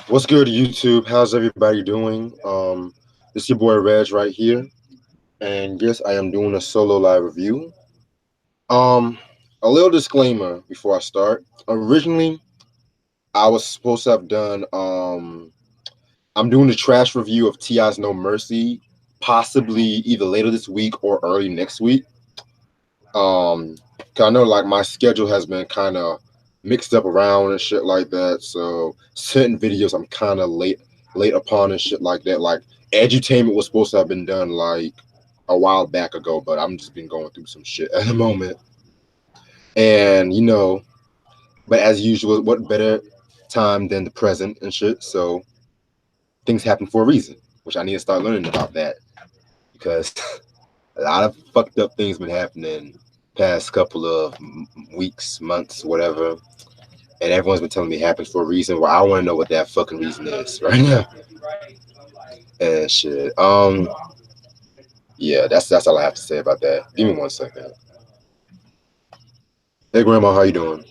What's good, YouTube? How's everybody doing? This your boy Reg right here, and yes, I am doing a solo live review. Um, a little disclaimer before I start. Originally, I was supposed to have done. I'm doing the trash review of Ti's No Mercy, possibly either later this week or early next week. 'Cause I know like my schedule has been kind of mixed up around and shit like that. So certain videos I'm kind of late upon and shit like that. Like Edutainment was supposed to have been done like a while back ago, but I'm just been going through some shit at the moment. And but as usual, what better time than the present and shit? So things happen for a reason, which I need to start learning about that because a lot of fucked up things been happening past couple of weeks, months, whatever. And everyone's been telling me it happens for a reason. Well, I want to know what that fucking reason is right now. And shit. Yeah, that's all I have to say about that. Give me 1 second. Hey, Grandma, how you doing?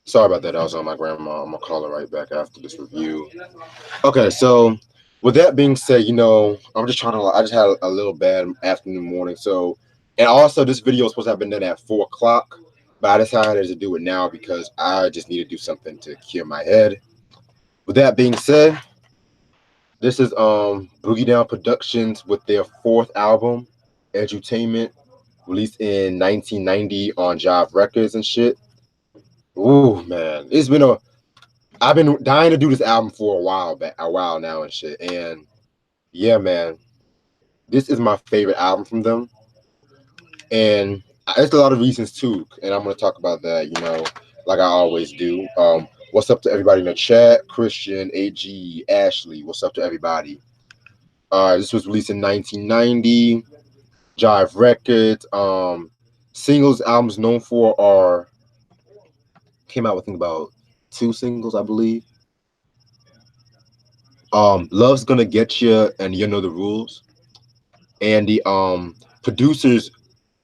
Sorry about that. I was on my grandma. I'm gonna call her right back after this review. Okay, so with that being said, I'm just trying to. I just had a little bad afternoon, morning. So, and also this video was supposed to have been done at 4 o'clock, but I decided to do it now because I just need to do something to clear my head. With that being said, this is Boogie Down Productions with their fourth album, Edutainment, released in 1990 on Jive Records and shit. Ooh, man, I've been dying to do this album for a while now and shit. And yeah, man, this is my favorite album from them. And there's a lot of reasons too, and I'm gonna talk about that, like I always do. What's up to everybody in the chat? Christian, AG, Ashley, what's up to everybody? This was released in 1990. Jive Records. Singles albums known for are came out with I think about 2 singles, I believe. Love's Gonna Get You and You Know the Rules. And the producers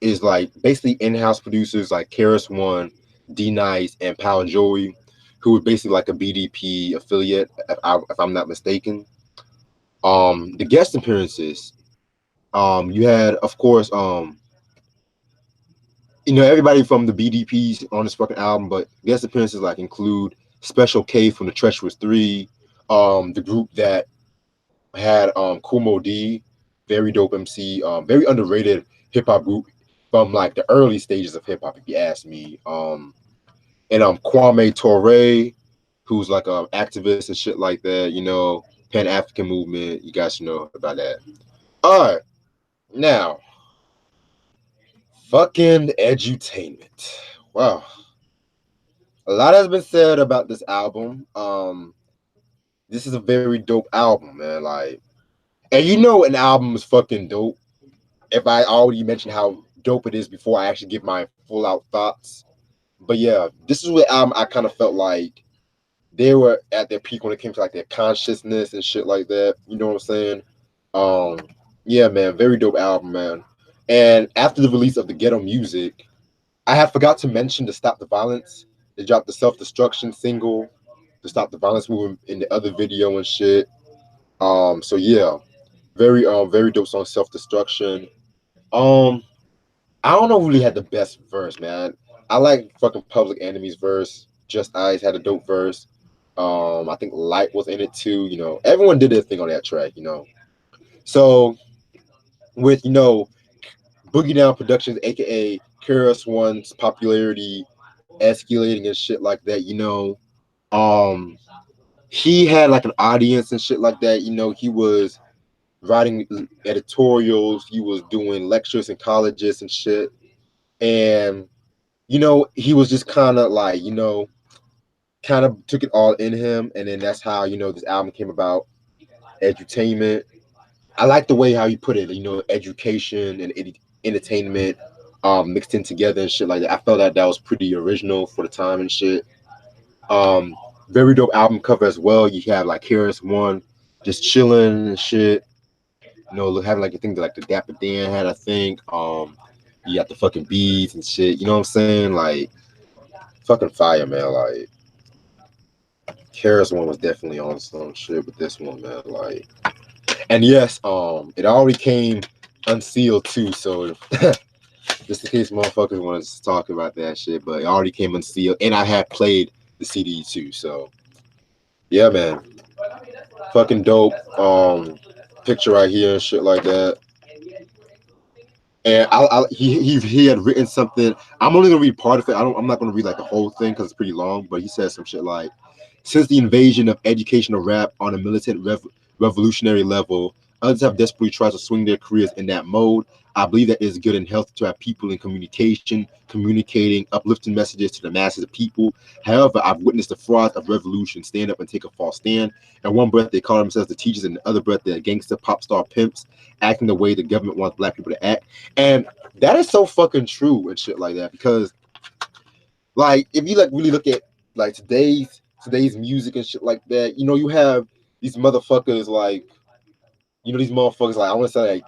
is like basically in-house producers like KRS-One, D Nice, and Pal Joey, who is basically like a BDP affiliate, if I'm not mistaken. The guest appearances. You had, of course, everybody from the BDPs on this fucking album, but guest appearances like include Special K from the Treacherous Three, the group that had Kumo D, very dope MC, very underrated hip hop group from like the early stages of hip hop, if you ask me. And Kwame Ture, who's like an activist and shit like that, Pan African movement. You guys should know about that. All right, now fucking edutainment. Wow. A lot has been said about this album. This is a very dope album, man. Like, and an album is fucking dope if I already mentioned how dope it is before I actually give my full out thoughts. But yeah, this is what album I kind of felt like they were at their peak when it came to like their consciousness and shit like that. You know what I'm saying? Um, yeah, man, very dope album, man. And after the release of the Ghetto Music, I had forgot to mention to Stop the Violence. They dropped the Self Destruction single to stop the violence movement in the other video and shit. So yeah, very dope song, Self Destruction. Um, I don't know who really had the best verse, man. I like fucking Public Enemy's verse. Just Eyes had a dope verse. I think Light was in it too. Everyone did their thing on that track. So with Boogie Down Productions, aka KRS-One's popularity escalating and shit like that, um, he had like an audience and shit like that. He was writing editorials, he was doing lectures in colleges and shit. And he was just kind of like, kind of took it all in him, and then that's how this album came about. Edutainment. I like the way how you put it. Education and entertainment, mixed in together and shit like that. I felt that was pretty original for the time and shit. Um, Very dope album cover as well. You have like KRS-One just chilling and shit. Having like a thing that like the Dapper Dan had, I think. You got the fucking beads and shit. You know what I'm saying? Like fucking fire, man. Like KRS-One was definitely on some shit with this one, man. Like, and yes, it already came unsealed too. So just in case motherfuckers want to talk about that shit, but it already came unsealed, and I have played the CD too. So yeah, man, fucking dope. Picture right here and shit like that. And he had written something. I'm only gonna read part of it. I'm not gonna read like the whole thing because it's pretty long. But he said some shit like, since the invasion of educational rap on a militant revolutionary level, others have desperately tried to swing their careers in that mode. I believe that it is good and healthy to have people in communication, communicating, uplifting messages to the masses of people. However, I've witnessed the fraud of revolution stand up and take a false stand. In one breath, they call themselves the teachers, and in the other breath, they're gangster pop star pimps acting the way the government wants black people to act. And that is so fucking true and shit like that. Because like if you like really look at like today's music and shit like that, you have these motherfuckers like these motherfuckers like I want to say like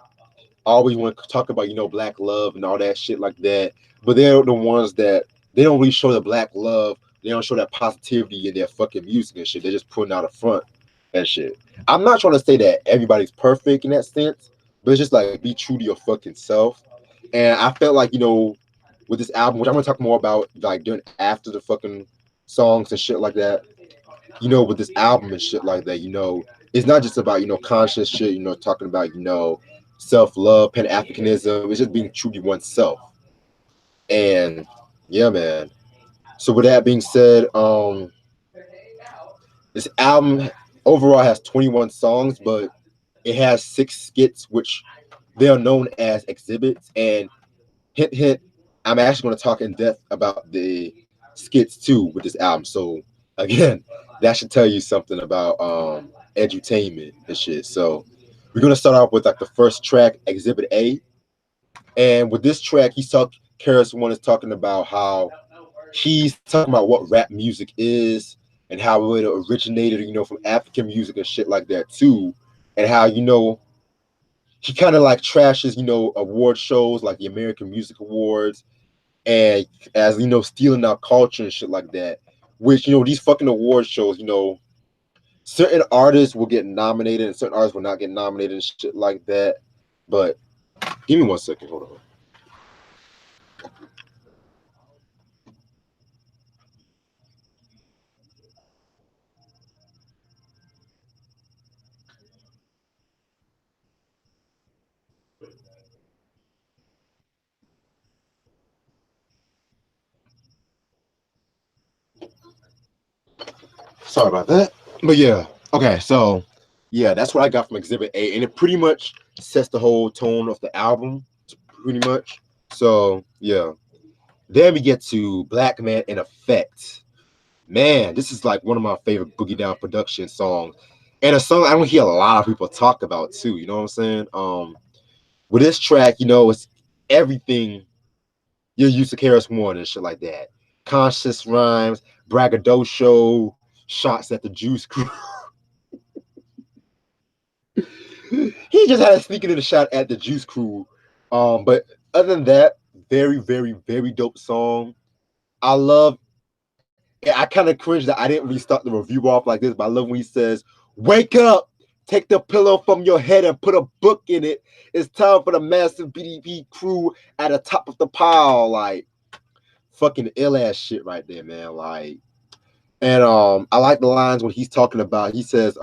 always want to talk about black love and all that shit like that, but they're the ones that they don't really show the black love. They don't show that positivity in their fucking music and shit. They're just putting out a front and shit. I'm not trying to say that everybody's perfect in that sense, but it's just like be true to your fucking self. And I felt like with this album, which I'm gonna talk more about like during after the fucking songs and shit like that. With this album and shit like that, it's not just about conscious shit. Talking about self love, Pan Africanism. It's just being true to oneself. And yeah, man. So with that being said, this album overall has 21 songs, but it has 6 skits, which they are known as exhibits. And hint, hint, I'm actually going to talk in depth about the skits too with this album. So again, that should tell you something about edutainment and shit. So we're going to start off with like the first track, Exhibit A. And with this track, KRS-One is talking about how he's talking about what rap music is and how it originated, from African music and shit like that too. And how, he kind of like trashes, award shows like the American Music Awards, and as stealing our culture and shit like that. Which these fucking award shows, certain artists will get nominated and certain artists will not get nominated and shit like that. But give me 1 second, hold on. Sorry about that. But yeah, okay, so yeah, that's what I got from Exhibit A, and it pretty much sets the whole tone of the album, pretty much. So yeah, then we get to Black Man in Effect. Man, this is like one of my favorite Boogie Down production songs, and a song I don't hear a lot of people talk about too. You know what I'm saying? With this track, it's everything you're used to KRS-One and shit like that. Conscious rhymes, braggadocio, shots at the Juice Crew. He just had a sneaking in a shot at the Juice Crew. But other than that, very, very, very dope song. I love. I kind of cringe that I didn't really start the review off like this, but I love when he says, "Wake up, take the pillow from your head and put a book in it. It's time for the massive BDP crew at the top of the pile." Like fucking ill ass shit right there, man. Like, and I like the lines when he's talking about. He says,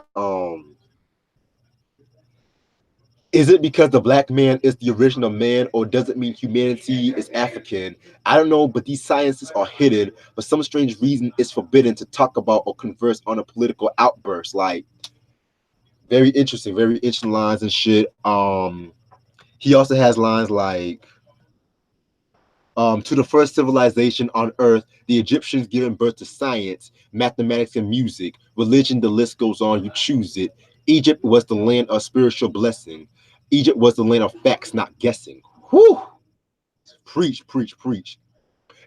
is it because the black man is the original man, or does it mean humanity is African? I don't know, but these sciences are hidden. For some strange reason, it's forbidden to talk about or converse on a political outburst. Like, very interesting lines and shit. He also has lines like, To the first civilization on Earth, the Egyptians giving birth to science, mathematics, and music. Religion, the list goes on. You choose it. Egypt was the land of spiritual blessing. Egypt was the land of facts, not guessing. Whew! Preach, preach, preach.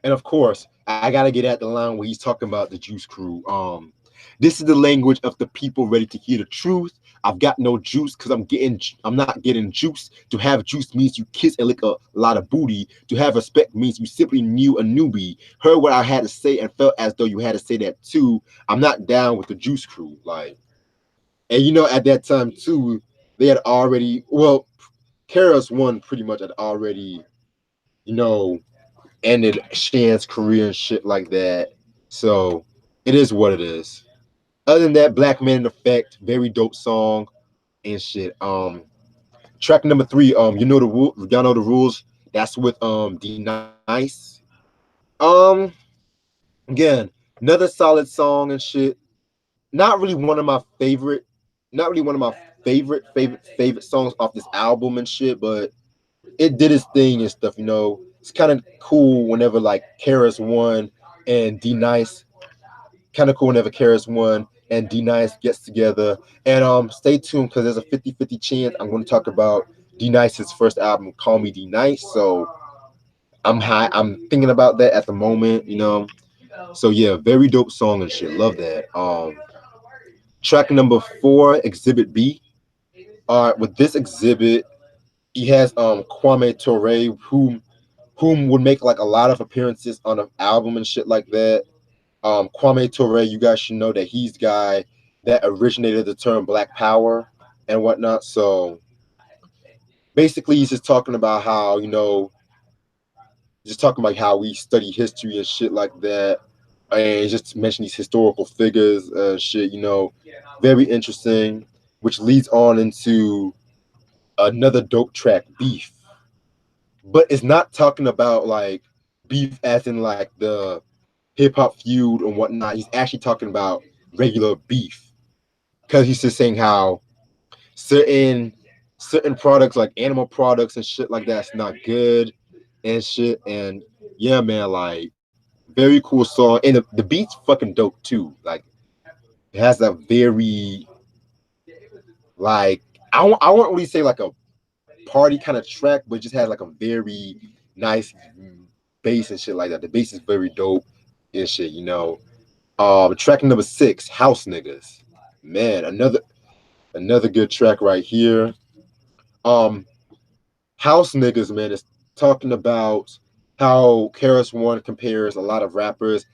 And of course, I gotta get at the line where he's talking about the Juice Crew. This is the language of the people ready to hear the truth. I've got no juice because I'm not getting juice. To have juice means you kiss and lick a lot of booty. To have respect means you simply knew a newbie, heard what I had to say and felt as though you had to say that too. I'm not down with the Juice Crew, like, and at that time too, they had already KRS-One pretty much had already, you know, ended Shan's career and shit like that. So it is what it is. Other than that, Black Man in Effect, very dope song and shit. Track number 3, y'all know the rules. That's with D Nice. Um, Again, another solid song and shit. Not really one of my favorite, not really one of my favorite songs off this album and shit, but it did its thing and stuff. It's kind of cool whenever like KRS-One and D Nice, kind of cool whenever KRS-One and D Nice gets together. And stay tuned because there's a 50-50 chance I'm going to talk about D Nice's first album, Call Me D Nice. So I'm thinking about that at the moment. So yeah, very dope song and shit. Love that. Track number 4, Exhibit B. With this exhibit, he has Kwame Ture, whom would make like a lot of appearances on an album and shit like that. Kwame Ture, you guys should know that he's the guy that originated the term Black Power and whatnot. So basically, he's just talking about how just talking about how we study history and shit like that, and just mention these historical figures and shit. Very interesting, which leads on into another dope track, Beef. But it's not talking about like beef as in like the hip hop feud and whatnot. He's actually talking about regular beef because he's just saying how certain products like animal products and shit like that's not good and shit. And yeah, man, like very cool song. And the beat's fucking dope too. Like it has a very like I won't really say like a party kind of track, but it just has like a very nice bass and shit like that. The bass is very dope and shit. Track number 6, House Niggas. Man, another good track right here. Um, House Niggas, man, is talking about how KRS-One compares a lot of rappers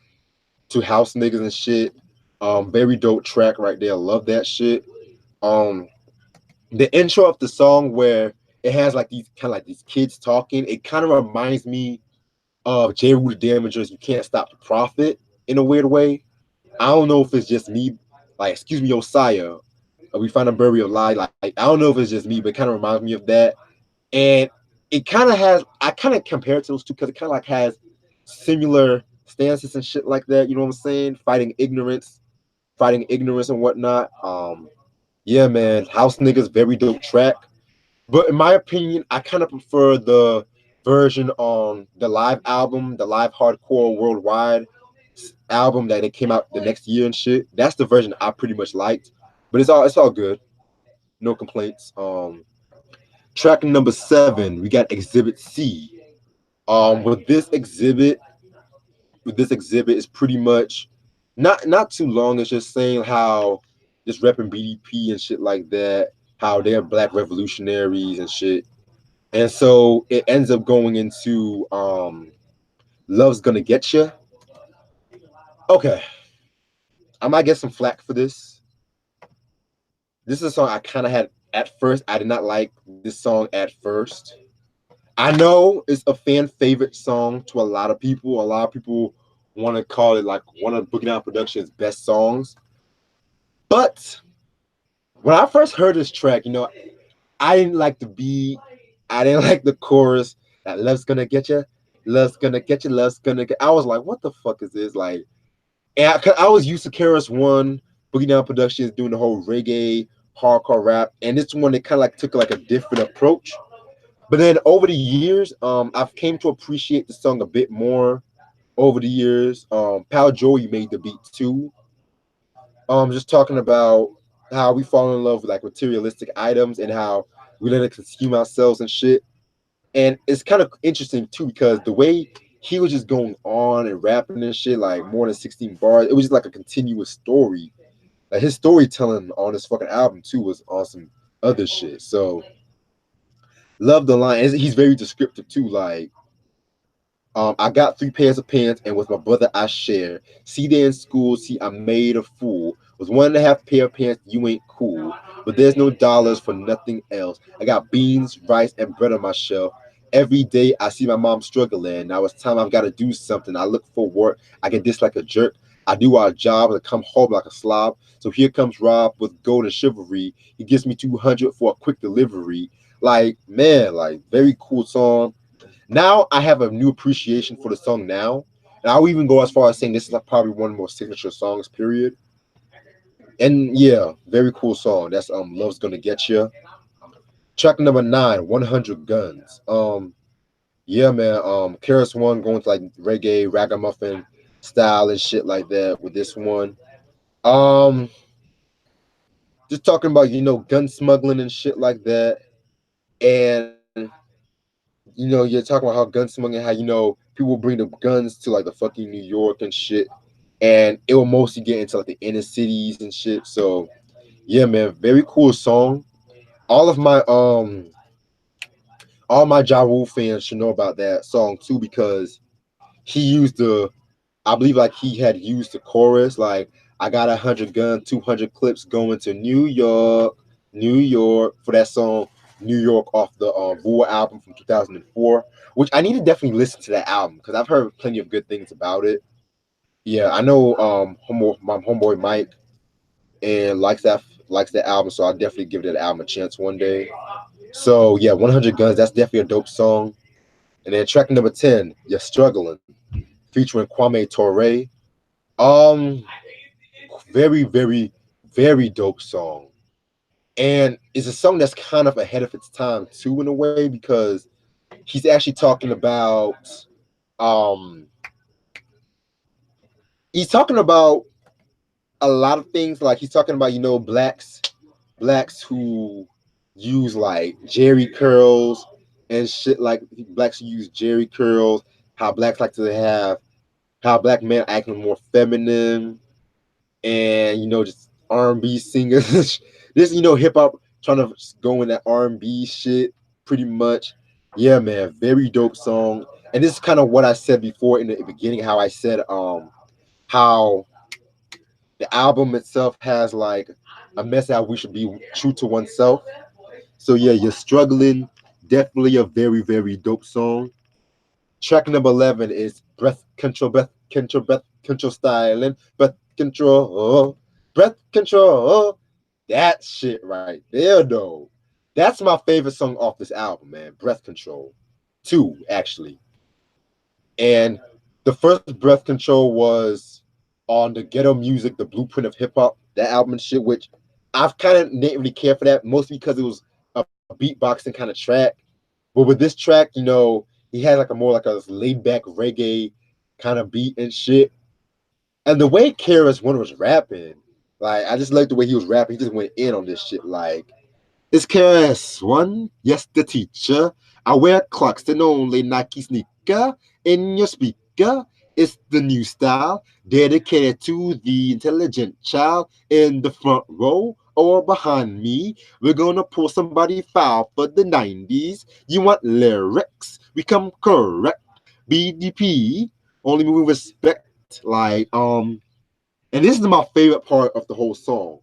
to house niggas and shit. Very dope track right there. Love that shit. Um, the intro of the song where it has like these kind of like these kids talking, it kind of reminds me of J. Rue the Damager's "You Can't Stop the Prophet" in a weird way. I don't know if it's just me, like, excuse me, Osiah, we find a burial lie. Like, I don't know if it's just me, but it kind of reminds me of that. And it kind of has, I kind of compare it to those two because it kind of like has similar stances and shit like that. You know what I'm saying? Fighting ignorance and whatnot. Yeah, man, House Niggas, very dope track. But in my opinion, I kind of prefer the version on the live album, the live hardcore worldwide album that it came out the next year and shit. That's the version I pretty much liked. But it's all good. No complaints. Track number 7, we got Exhibit C. With this exhibit is pretty much not too long. It's just saying how just repping BDP and shit like that, how they're black revolutionaries and shit. And so it ends up going into Love's Gonna Get You. Okay, I might get some flack for this. This is a song I kind of had at first. I did not like this song at first. I know it's a fan favorite song to a lot of people. A lot of people want to call it like one of Boogie Down Production's best songs. But when I first heard this track, I didn't like the beat. I didn't like the chorus. That love's gonna get you, love's gonna get you, love's gonna get. I was like, what the fuck is this? Like, and I was used to KRS-One, Boogie Down Productions doing the whole reggae, hardcore rap, and this one they kind of like took like a different approach. But then over the years, I've came to appreciate the song a bit more over the years. Pal Joey made the beat too. Just talking about how we fall in love with like materialistic items and how we let it consume ourselves and shit. And it's kind of interesting too because the way he was just going on and rapping and shit, like more than 16 bars, it was just like a continuous story. Like his storytelling on this fucking album too was on some other shit. So love the line. And he's very descriptive too. Like I got 3 pairs of pants, and with my brother I share. See, they in school, see, I made a fool. Was 1.5 pair of pants, you ain't cool. But there's no dollars for nothing else. I got beans, rice, and bread on my shelf. Every day I see my mom struggling. Now it's time I've got to do something. I look for work. I get this like a jerk. I do our job and come home like a slob. So here comes Rob with gold and chivalry. He gives me 200 for a quick delivery. Like, man, like, very cool song. Now I have a new appreciation for the song now. And I'll even go as far as saying this is like probably one of the most signature songs, period. And yeah, very cool song. That's Love's Gonna Get You. Track number 9, 100 Guns. Yeah, man. KRS-One going to like reggae, ragamuffin style and shit like that with this one. Um, just talking about, gun smuggling and shit like that. And you're talking about how gun smuggling, how people bring the guns to like the fucking New York and shit, and it will mostly get into like the inner cities and shit. So yeah, man, very cool song. All of my all my Ja Rule fans should know about that song too because he used I believe like he had used the chorus like I got 100 guns, 200 clips going to New York, New York for that song New York off the Voix album from 2004, which I need to definitely listen to that album because I've heard plenty of good things about it. Yeah, I know my homeboy Mike and likes that album, so I'll definitely give that album a chance one day. So yeah, 100 Guns, that's definitely a dope song. And then track number 10, You're Struggling, featuring Kwame Ture. Um, very, very, very dope song. And it's a song that's kind of ahead of its time too, in a way, because he's actually talking about um he's talking about a lot of things. Like he's talking about, blacks who use like Jerry curls and shit, like blacks who use Jerry curls, how blacks like to have how black men acting more feminine and just R&B singers. This hip hop trying to go in that R&B shit pretty much. Yeah, man, very dope song. And this is kind of what I said before in the beginning, how I said how the album itself has like a message how we should be true to oneself. So yeah, You're Struggling, definitely a very, very dope song. Track number 11 is breath control styling, breath control, breath control. That shit right there, though. That's my favorite song off this album, man. Breath Control. Two, actually. And the first Breath Control was on the Ghetto Music, the Blueprint of Hip Hop, that album and shit, which I've kind of didn't really care for that, mostly because it was a beatboxing kind of track. But with this track, he had like a more like a laid back reggae kind of beat and shit. And the way KRS-One was rapping, like I just liked the way he was rapping. He just went in on this shit. Like, it's KRS-One, yes, the teacher. I wear Clarks and only Nike sneaker in your speaker. It's the new style dedicated to the intelligent child in the front row or behind me. We're gonna pull somebody foul for the 90s. You want lyrics? We come correct. BDP, only with respect. Like, and this is my favorite part of the whole song.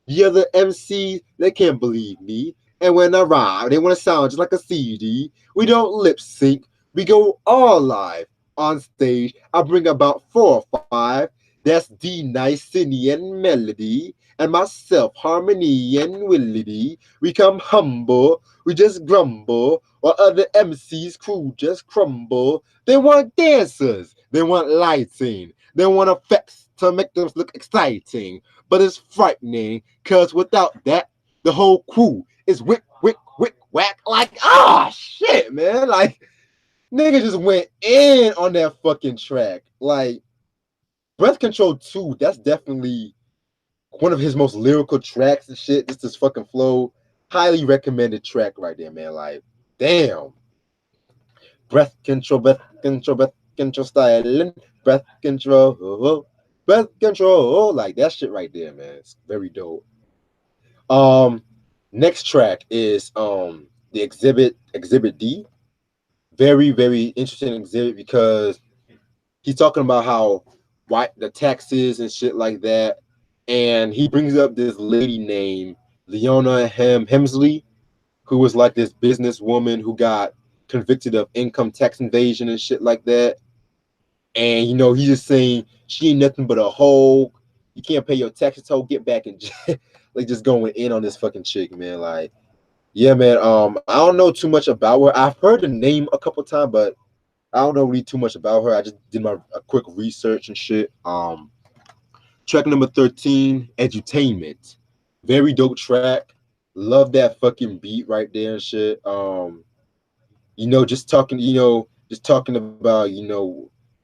The other MCs, they can't believe me. And when I rhyme, they want to sound just like a CD. We don't lip sync. We go all live. On stage, I bring about 4 or 5. That's D, Nice, Cindy, and Melody. And myself, Harmony and Willity. We come humble. We just grumble. While other MCs crew just crumble. They want dancers. They want lighting. They want effects to make them look exciting. But it's frightening, cause without that, the whole crew is wick, wick, wick, whack. Like, ah, shit, man. Like, nigga just went in on that fucking track. Like, Breath Control 2, that's definitely one of his most lyrical tracks and shit. This fucking flow. Highly recommended track right there, man. Like, damn. Breath control styling, breath control. Like that shit right there, man. It's very dope. Um, Next track is the exhibit D. Very, very interesting exhibit because he's talking about how white the taxes and shit like that. And he brings up this lady named Leona Hemsley, who was like this businesswoman who got convicted of income tax invasion and shit like that. And you know, he's just saying she ain't nothing but a hoe. You can't pay your taxes, hoe. Get back in jail. Like just going in on this fucking chick, man. Like, yeah, man. I don't know too much about her. I've heard the name a couple times, but I don't know really too much about her. I just did a quick research and shit. Track number 13, Edutainment. Very dope track. Love that fucking beat right there and shit. Just talking about,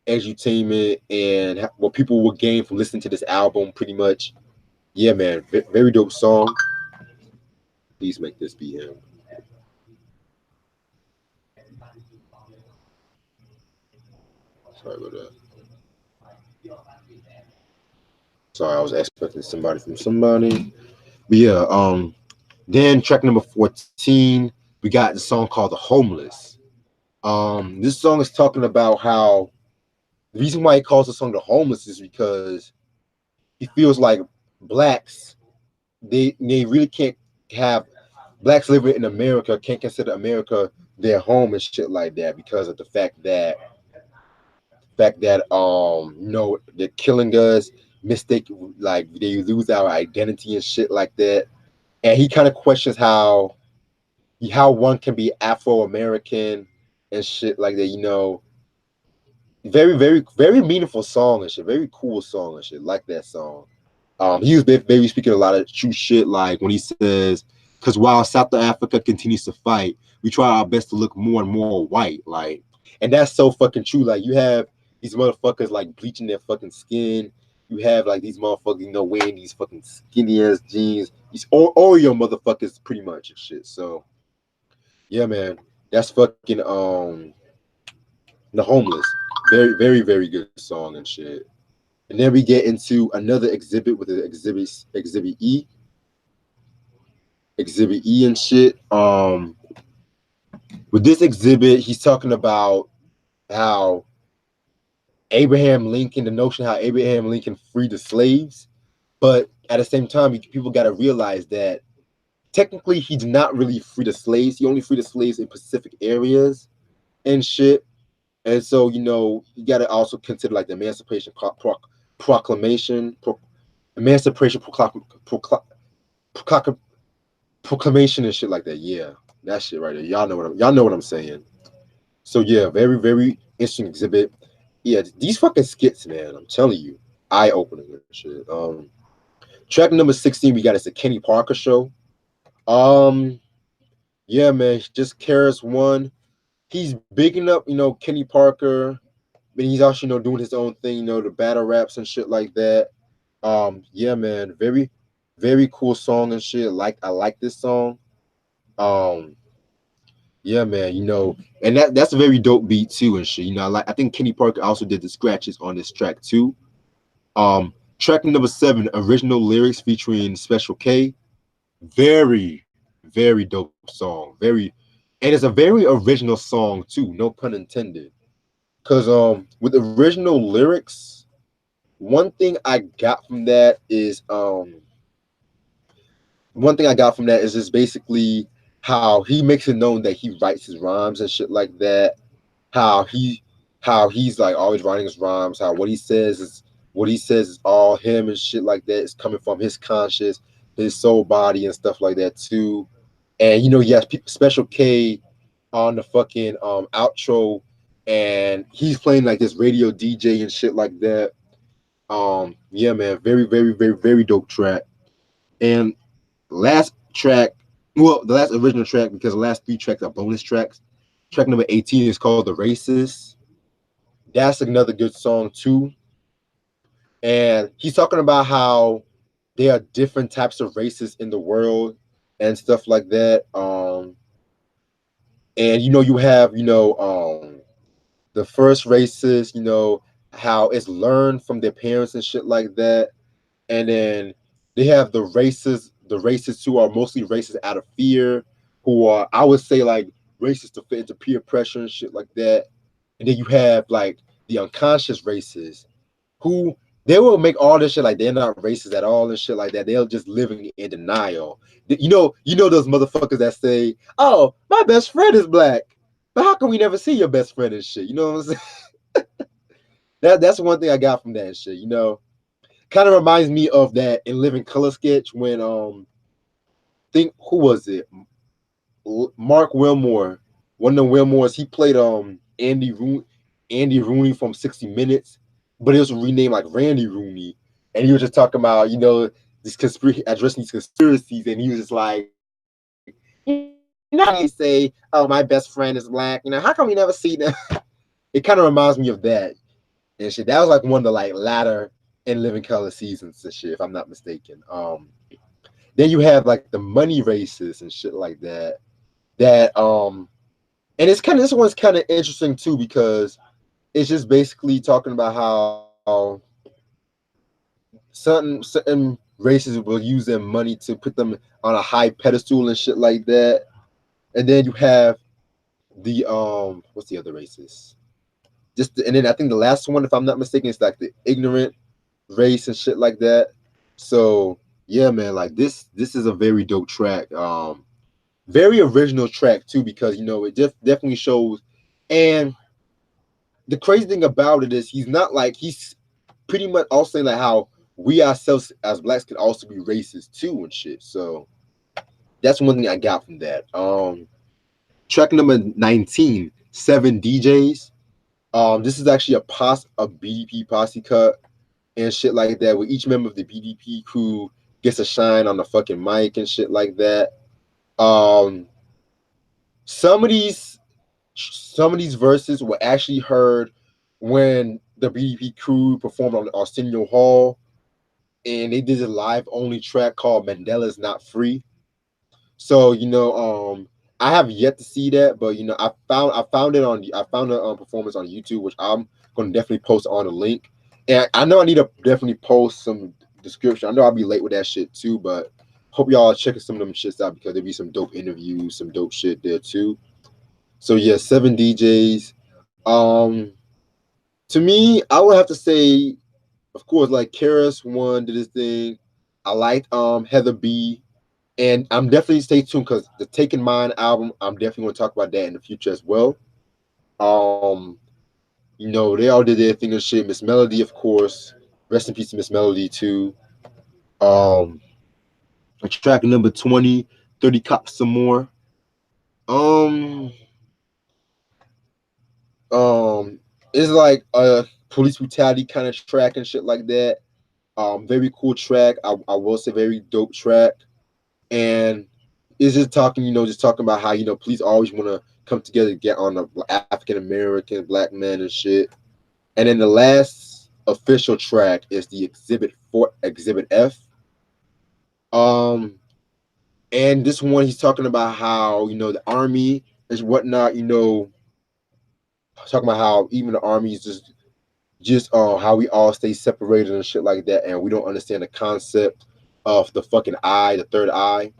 edutainment and what people will gain from listening to this album, pretty much. Yeah, man, very dope song. Please make this be him. Sorry about that. Sorry, I was expecting somebody from somebody. But yeah, then track number 14, we got the song called The Homeless. This song is talking about how the reason why he calls the song The Homeless is because he feels like blacks, they really can't have blacks living in America can't consider America their home and shit like that because of the fact that they're killing us, mistake like they lose our identity and shit like that. And he kind of questions how one can be Afro American and shit like that, very, very, very meaningful song and shit. Very cool song and shit. Like that song. He was maybe speaking a lot of true shit, like when he says, "Because while South Africa continues to fight, we try our best to look more and more white." Like, and that's so fucking true. Like, you have these motherfuckers like bleaching their fucking skin. You have like these motherfuckers, wearing these fucking skinny ass jeans. These Oreo motherfuckers, pretty much and shit. So, yeah, man, that's fucking The Homeless. Very, very, very good song and shit. And then we get into another exhibit with the exhibit E and shit. With this exhibit, he's talking about how Abraham Lincoln, the notion how Abraham Lincoln freed the slaves, but at the same time, people got to realize that technically he did not really free the slaves. He only freed the slaves in Pacific areas and shit. And so, you got to also consider like the Proclamation, Emancipation Proclamation and shit like that. Yeah, that shit right there. Y'all know what I'm saying. So yeah, very, very interesting exhibit. Yeah, these fucking skits, man. I'm telling you, eye opening and shit. Track number 16 we got is the Kenny Parker show. Yeah, man, just KRS-One. He's bigging up, Kenny Parker, but he's also, doing his own thing, the battle raps and shit like that. Yeah, man, very, very cool song and shit. I like this song. Yeah, man, and that's a very dope beat too and shit. I think Kenny Parker also did the scratches on this track too. Track number 7, original lyrics featuring Special K. Very, very dope song. And it's a very original song too, no pun intended. Cause with original lyrics, one thing I got from that is just basically how he makes it known that he writes his rhymes and shit like that. How he's like always writing his rhymes. How what he says is all him and shit like that. It's coming from his conscious, his soul body and stuff like that too. And he has Special K on the fucking outro, and he's playing like this radio DJ and shit like that. Yeah, man, very, very, very, very dope track. And last track Well, the last original track, because the last 3 tracks are bonus tracks. Track number 18 is called "The Races." That's another good song too. And he's talking about how there are different types of races in the world and stuff like that. And you have the first races, how it's learned from their parents and shit like that. And then they have the races who are mostly races out of fear, who are, I would say, like races to fit into peer pressure and shit like that. And then you have like the unconscious races who they will make all this shit like they're not racist at all and shit like that. They're just living in denial. You know those motherfuckers that say, "Oh, my best friend is black," but how can we never see your best friend and shit? You know what I'm saying? That's one thing I got from that shit. Kind of reminds me of that in Living Color sketch when think who was it? Mark Wilmore, one of the Wilmores. He played Andy Rooney from 60 Minutes, but it was renamed like Randy Rooney, and he was just talking about this conspiracy, addressing these conspiracies, and he was just like, they say, "Oh, my best friend is black." How come we never see them? It kind of reminds me of that and shit. That was like one of the like latter in Living Color seasons and shit, if I'm not mistaken. Then you have like the money races and shit like that. And it's kind of this one's kind of interesting too because it's just basically talking about how certain races will use their money to put them on a high pedestal and shit like that. And then you have the what's the other races? And then I think the last one, if I'm not mistaken, is like the ignorant race and shit like that. So yeah, man, like this is a very dope track. Very original track too because it just definitely shows. And the crazy thing about it is he's pretty much also saying like how we ourselves as blacks could also be racist too and shit. So that's one thing I got from that. Track number 19, 7 DJs. This is actually a BDP posse cut and shit like that, where each member of the BDP crew gets a shine on the fucking mic and shit like that. Um, some of these verses were actually heard when the BDP crew performed on Arsenio Hall, and they did a live only track called "Mandela's Not Free." So I have yet to see that, but I found a performance on YouTube, which I'm going to definitely post on a link. And I know I need to definitely post some description. I know I'll be late with that shit too, but hope y'all are checking some of them shits out because there'll be some dope interviews, some dope shit there too. So yeah, 7 DJs. To me, I would have to say, of course, like KRS-One did his thing. I liked Heather B. And I'm definitely stay tuned because the Taken Mind album, I'm definitely going to talk about that in the future as well. Um, they all did their thing and shit. Miss Melody, of course. Rest in peace to Miss Melody too. Um, track number 20, 30 Cops Some More. Um, it's like a police brutality kind of track and shit like that. Very cool track. I will say very dope track. And it's just talking about how police always want to come together to get on the African American black men and shit. And then the last official track is the Exhibit F. Um, and this one he's talking about how the army is whatnot. Talking about how even the army is just how we all stay separated and shit like that, and we don't understand the concept of the fucking eye, the third eye,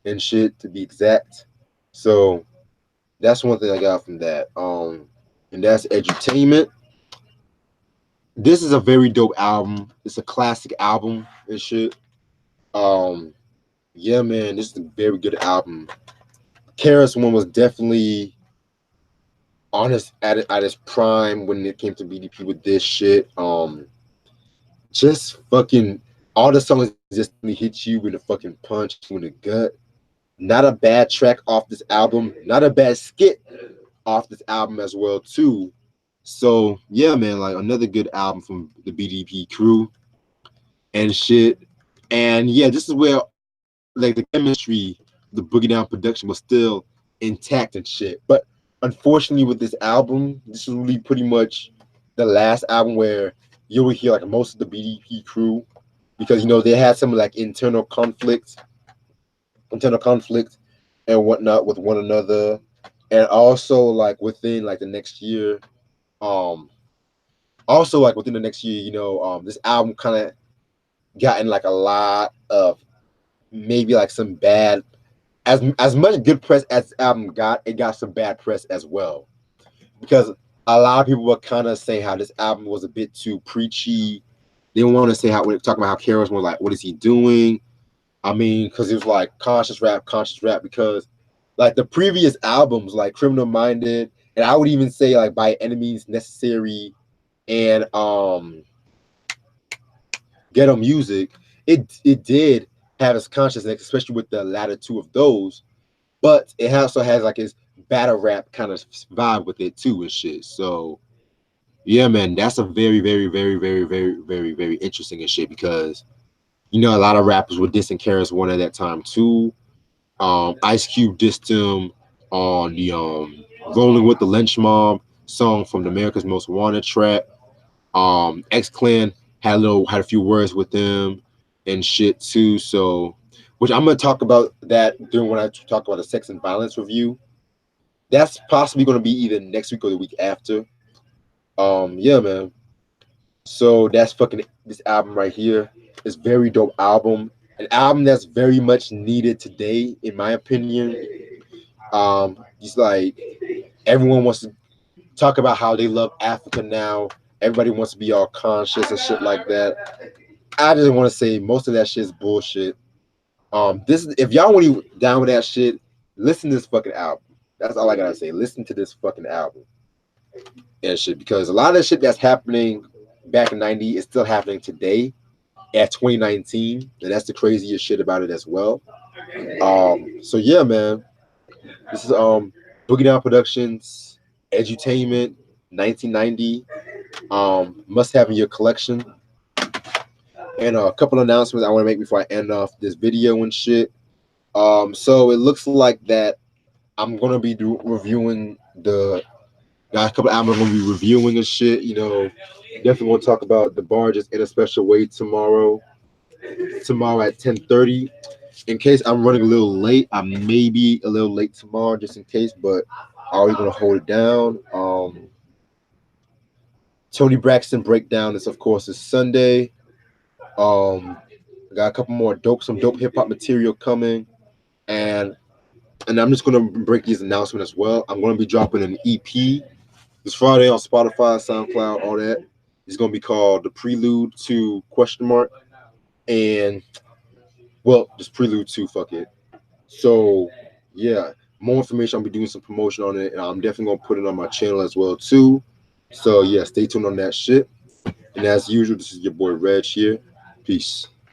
and shit to be exact. So that's one thing I got from that. And that's Edutainment. This is a very dope album. It's a classic album and shit. Um, yeah, man, this is a very good album. KRS-One was definitely honest at his prime when it came to BDP with this shit. Just fucking all the songs just hit you with a fucking punch in the gut. Not a bad track off this album. Not a bad skit off this album as well too. So yeah, man, like another good album from the BDP crew and shit. And yeah, this is where like the chemistry the Boogie Down production was still intact and shit. But unfortunately, with this album, this is really pretty much the last album where you will hear like most of the BDP crew, because they had some like internal conflict and whatnot with one another, and also like within like the next year, um, also like within the next year, this album kind of gotten like a lot of maybe like some bad, as much good press as the album got, it got some bad press as well, because a lot of people were kind of saying how this album was a bit too preachy. They want to say how we're talking about how KRS was like, what is he doing? I mean, because it was like conscious rap. Because like the previous albums, like Criminal Minded, and I would even say like By Enemies Necessary and Ghetto Music, it did have its consciousness, especially with the latter two of those. But it also has like its battle rap kind of vibe with it too and shit. So yeah, man, that's a very, very, very, very, very, very, very interesting and shit, because a lot of rappers were dissing KRS-One at that time too. Ice Cube dissed him on the "Rolling with the Lynch Mob" song from the America's Most Wanted track. X Clan had a few words with them and shit too. So, which I'm gonna talk about that during when I talk about the sex and violence review. That's possibly gonna be either next week or the week after. Yeah, man. So that's fucking this album right here. It's very dope album. An album that's very much needed today, in my opinion. It's like everyone wants to talk about how they love Africa now. Everybody wants to be all conscious and shit like that. I just want to say most of that shit is bullshit. This if y'all want to down with that shit, listen to this fucking album. That's all I gotta say. Listen to this fucking album and shit, because a lot of the shit that's happening back in '90 is still happening today at 2019, and that's the craziest shit about it as well. So yeah, man, this is Boogie Down Productions, Edutainment, 1990. Must have in your collection. And a couple announcements I want to make before I end off this video and shit. So it looks like that I'm gonna be reviewing got a couple albums I'm gonna be reviewing and shit. Definitely want to talk about The Bar Just in a Special Way tomorrow. Tomorrow at 10:30. In case I'm running a little late, I may be a little late tomorrow, just in case. But I'm gonna hold it down. Tony Braxton Breakdown is of course is Sunday. I got a couple more some dope hip hop material coming, and I'm just gonna break these announcements as well. I'm gonna be dropping an EP this Friday on Spotify, SoundCloud, all that. It's gonna be called The Prelude to question mark, and well, just Prelude to fuck it. So yeah, more information. I'll be doing some promotion on it, and I'm definitely gonna put it on my channel as well too. So yeah, stay tuned on that shit. And as usual, this is your boy Reg here. Peace.